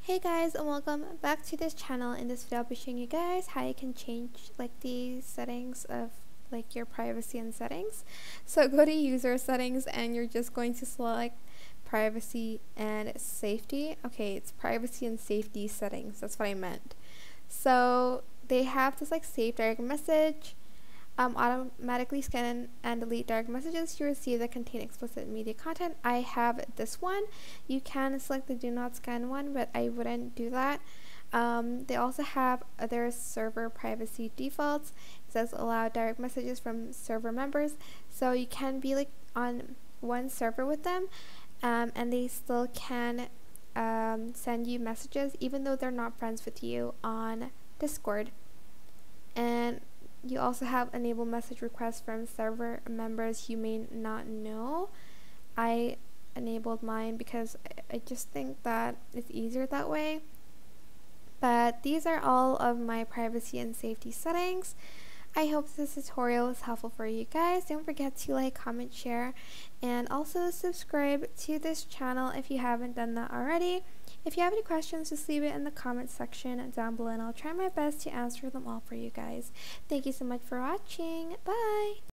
Hey guys, and welcome back to this channel. In this video I'll be showing you guys how you can change the settings of your privacy and settings. So go to user settings and you're just going to select privacy and safety. Okay, it's privacy and safety settings, that's what I meant. So they have this save direct message, automatically scan and delete direct messages you receive that contain explicit media content. I have this one. You can select the do not scan one, but I wouldn't do that. They also have other server privacy defaults. It says allow direct messages from server members, so you can be on one server with them, and they still can send you messages even though they're not friends with you on Discord. And you also have enable message requests from server members you may not know. I enabled mine because I just think that it's easier that way. But these are all of my privacy and safety settings. I hope this tutorial is helpful for you guys. Don't forget to like, comment, share, and also subscribe to this channel if you haven't done that already. If you have any questions, just leave it in the comment section down below and I'll try my best to answer them all for you guys. Thank you so much for watching. Bye!